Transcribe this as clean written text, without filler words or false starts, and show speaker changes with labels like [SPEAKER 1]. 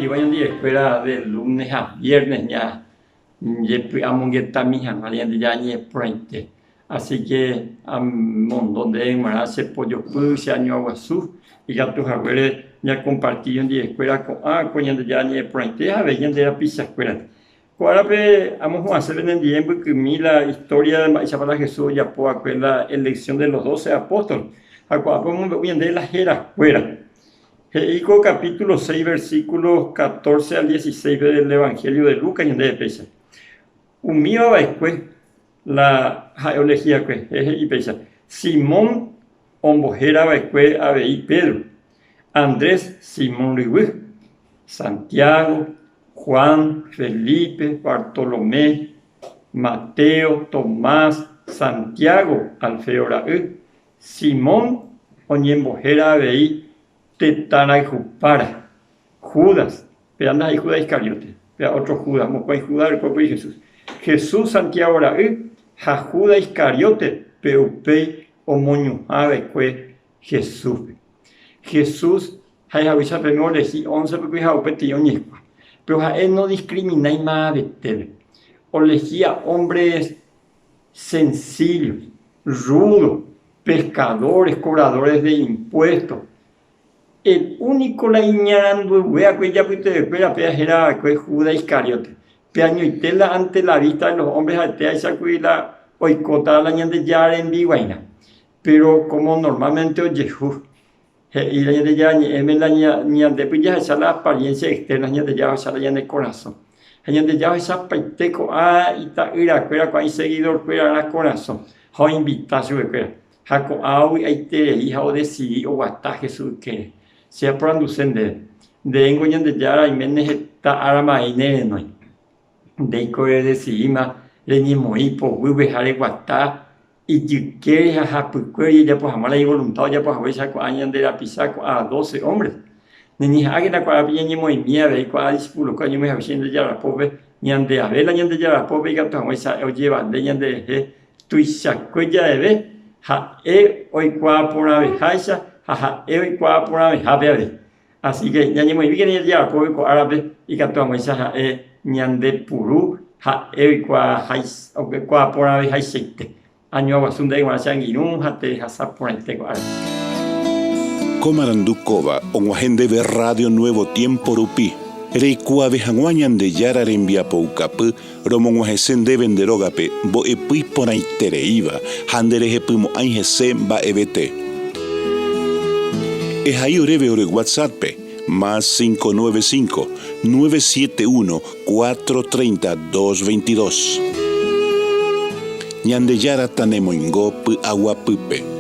[SPEAKER 1] igual en día espera de lunes a viernes ya amongueta mija, ya ni prente. Así que a un montón de hace pollo puse año aguazú y ya tus abuelos ya compartido en día escuela con ya ni prente a ver de la pizza escuela. Ahora vamos a hacer en el tiempo que la historia de Maíz para Jesús ya puede la elección de los 12 apóstoles. Acá podemos ver de la jera fuera. Jericó capítulo 6 versículos 14 al 16 del Evangelio de Lucas y de Pesa. Umío después la elegía y pesa. Simón ombojera después a Pedro. Andrés Simón Luis. Santiago, Juan, Felipe, Bartolomé, Mateo, Tomás, Santiago, Alfeo Raúl, Simón, Oñembojera Abei, Tetana y Jupara, Judas, vean ahí Judas Iscariote, vean otro Judas, Mocuay Judas, el cuerpo de Jesús. Jesús, Santiago Raúl, Judas Iscariote, Peupei, Omoñuja, Becue, Jesús. Jesús, hay avisa primero elegí 11 porque hay petido ñespa. Pero él no discrimina y más betel. O elegía hombres sencillos, rudos, pescadores, cobradores de impuestos. El único la iñarando wea que ya puede espera era Judas Iscariote. Peaño y tela ante la vista de los hombres altea y sacuila oicota la ñande ya en biguaina. Pero como normalmente oye y la gente ya ni después ya esa la apariencia externa ya ya esa la en el corazón la gente ya esa paiteco y ta ira fuera con seguidor fuera el corazón ha invitación fuera jaco au y te hija o decidí o hasta Jesús que sea producente de engoñan de ya y menes está arma y no de correr de cima le ni muy po vuelve a guata y que y ya pues amar la voluntad ya pues a veces años de la pizza a 12 hombres ni alguien a cual había ni muy miedo y cual discípulo que yo me haciendo ya la pobre ni ande a ver la ñande ya la pobre y gato a esa o lleva de ñande tu sacuella de ver hoy cual por la vejaisa hoy cual por la vejaisa así que ya ni muy bien ya la pobre con árabe y gato a esa ñande puru hoy cual por la vejaisa año aguasunda igual sean irún jate hasap por el tego
[SPEAKER 2] Comarandukova onguajende ver Radio Nuevo Tiempo Rupi reikua vejanguañan de yara rembia poukapu romonguajesen de venderogape bo epui por aitereiva handereje pumo aingese ba ebete ehaí oreve ore WhatsApp más 595 971 430 222 Ñande yara tanemoingo pu agua pupe.